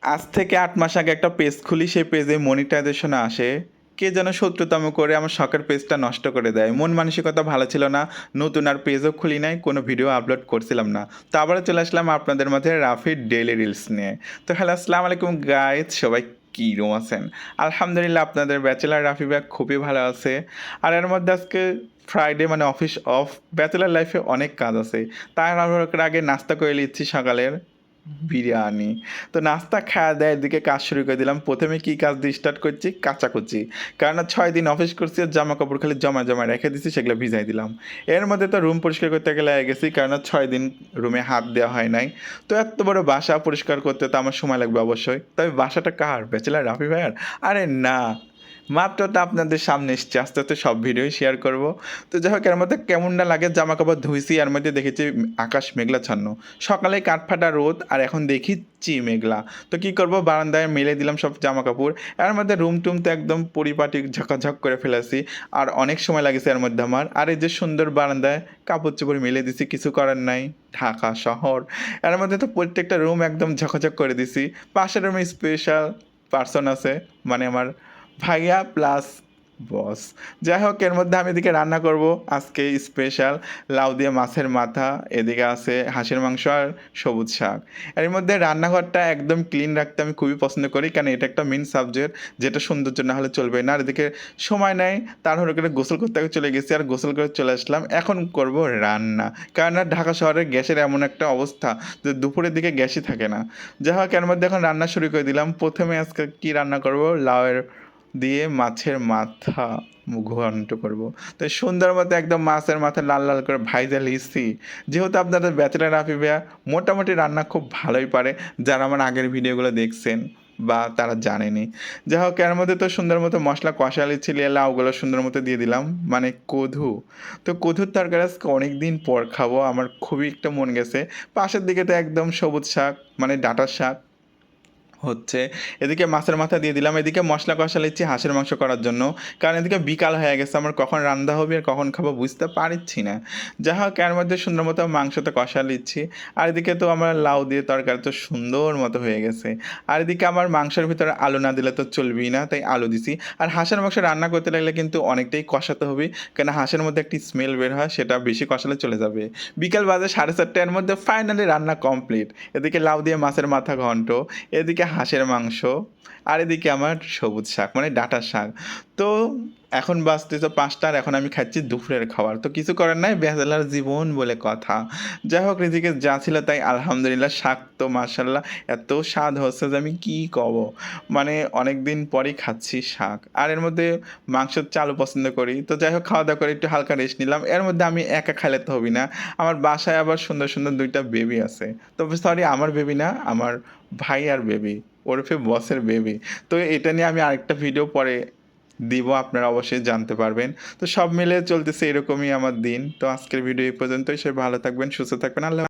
আজ থেকে ৮ মাস আগে একটা পেজ খুলি, সেই পেজে মনিটাইজেশন আসে। কে যেন শত্রুতাম করে আমার শখের পেজটা নষ্ট করে দেয়। মন মানসিকতা ভালো ছিল না। নতুন আর পেজও খুলি নাই, কোনো ভিডিও আপলোড করছিলাম না। তো আবারও চলে আসলাম আপনাদের মাঝে রাফির ডেইলি রিলস নিয়ে। তো হ্যালো, আসসালামু আলাইকুম গাইস, সবাই কীরকম আছেন? আলহামদুলিল্লাহ, আপনাদের ব্যাচেলার রাফি ভাই খুবই ভালো আছে। আর এর মধ্যে আজকে ফ্রাইডে মানে অফিস অফ। ব্যাচেলার লাইফে অনেক কাজ আছে। তাই আমার আগে নাস্তা করে নিচ্ছি সকালের বিরিয়ানি। তো নাস্তা খাওয়া দেয় এদিকে কাজ শুরু করে দিলাম। প্রথমে কি কাজ দিয়ে স্টার্ট করছি? কাচাকুচি। কারণ ৬ দিন অফিস করছি আর জামা কাপড় খালি জমা রেখে দিছি, সেগুলো ভিজাই দিলাম। এর মধ্যে তো রুম পরিষ্কার করতে গেলে গেছি, কারণ ৬ দিন রুমে হাত দেওয়া হয় নাই। তো এত বড় বাসা পরিষ্কার করতে তো আমার সময় লাগবে অবশ্যই। তবে বাসাটা কার? ব্যাচেলার রাফি ভাইয়ার? আরে না, মাত্র তো আপনাদের সামনে এসছি, আস্তে আস্তে সব ভিডিওই শেয়ার করব। তো যাই হোক, এর মধ্যে কেমন না লাগে, জামা কাপড় ধুইছি, এর মধ্যে দেখেছি আকাশ মেঘলাচ্ছন্ন। সকালে কাঠফাটা রোদ আর এখন দেখিচ্ছি মেঘলা। তো কি করব, বারান্দায় মেলে দিলাম সব জামা কাপড়। এর মধ্যে রুম টুম তো একদম পরিপাটি ঝকাঝক করে ফেলেছি। আর অনেক সময় লাগেছে এর মধ্যে আমার। আর এই যে সুন্দর বারান্দায় কাপড় চোপড় মেলে দিছি, কিছু করার নাই, ঢাকা শহর। এর মধ্যে তো প্রত্যেকটা রুম একদম ঝকঝক করে দিছি। পাশের রুমে স্পেশাল পার্সন আছে, মানে আমার ভাইয়া প্লাস বস। যাই হোক, এর মধ্যে আমি এদিকে রান্না করব আজকে স্পেশাল লাউ দিয়ে মাছের মাথা। এদিকে আছে হাঁসের মাংস আর সবুজ শাক। এর মধ্যে রান্নাঘরটা একদম ক্লিন রাখতে আমি খুবই পছন্দ করি, কারণ এটা একটা মেন সাবজেক্ট, যেটা সৌন্দর্য না হলে চলবে না। আর এদিকে সময় নেই, তাড়াহুড়ো করে গোসল করতে চলে গেছি, আর গোসল করে চলে আসলাম। এখন করব রান্না, কারণ আর ঢাকা শহরে গ্যাসের এমন একটা অবস্থা যে দুপুরের দিকে গ্যাসই থাকে না। যাই হোক, এর মধ্যে এখন রান্না শুরু করে দিলাম। প্রথমে আজকে কি রান্না করব, লাউয়ের দিয়ে মাছের মাথা ঘন্ট করব। তো সুন্দর মতো একদম মাছের মাথা লাল লাল করে ভাইজা লিখছি। যেহেতু আপনাদের ব্যাচেলার রাফি ভাইয়া মোটামুটি রান্না খুব ভালোই পারে, যারা আমার আগের ভিডিওগুলো দেখছেন বা তারা জানেনি। যাই হোক, এর মধ্যে তো সুন্দর মতো মশলা কষা লিচ্ছি, লাউগুলো সুন্দর মতো দিয়ে দিলাম, মানে কধু। তো কধুর তরকারি আজকে অনেক দিন পর খাবো, আমার খুবই একটা মন গেছে। পাশের দিকে তো একদম সবুজ শাক, মানে ডাঁটার শাক হচ্ছে। এদিকে মাছের মাথা দিয়ে দিলাম, এদিকে মশলা কষা নিচ্ছি হাঁসের মাংস করার জন্য, কারণ এদিকে বিকাল হয়ে গেছে, আমার কখন রান্না হবে আর কখন খাবো বুঝতে পারছি না। যাই হোক, এর মধ্যে সুন্দর মতো মাংসটা কষা নিচ্ছি। আর এদিকে তো আমার লাউ দিয়ে তরকারি তো সুন্দর মতো হয়ে গেছে। আর এদিকে আমার মাংসের ভিতরে আলু না দিলে তো চলবেই না, তাই আলু দিছি। আর হাঁসের মাংস রান্না করতে লাগলে কিন্তু অনেকটাই কষাতে হবে, কেন হাঁসের মধ্যে একটি স্মেল বের হয়, সেটা বেশি কষালে চলে যাবে। বিকাল বাজে 4:30, এর মধ্যে ফাইনালি রান্না কমপ্লিট। এদিকে লাউ দিয়ে মাছের মাথা ঘন্ট, এদিকে হাঁসের মাংস, আর এদিকে আমার সবুজ শাক, মানে ডাঁটার শাক। তো এখন বাজতেছে 5টা, আর এখন আমি খাচ্ছি দুপুরের খাবার। তো কিছু করার নাই, ব্যাচেলার জীবন বলে কথা। যাই হোক, রিজিকে যা ছিল তাই আলহামদুলিল্লাহ। শাক তো মাশাল্লাহ এত স্বাদ হচ্ছে যে আমি কী কব, মানে অনেক দিন পরই খাচ্ছি শাক। আর এর মধ্যে মাংসের চালও পছন্দ করি। তো যাই হোক, খাওয়া দাওয়া করে একটু হালকা রেস্ট নিলাম। এর মধ্যে আমি একা খাইলে তো হবি না, আমার বাসায় আবার সুন্দর সুন্দর 2টা বেবি আছে। তবে সরি, আমার বেবি না, আমার ভাই আর বেবি, ওরফে বসের বেবি। তো এটা নিয়ে আমি আরেকটা ভিডিও পরে দিব, আপনারা অবশ্যই জানতে পারবেন। তো সব মিলে চলতেছে এরকমই আমার দিন। তো আজকের ভিডিও এই পর্যন্তই। সে ভালো থাকবেন, সুস্থ থাকবেন, আল্লাহ।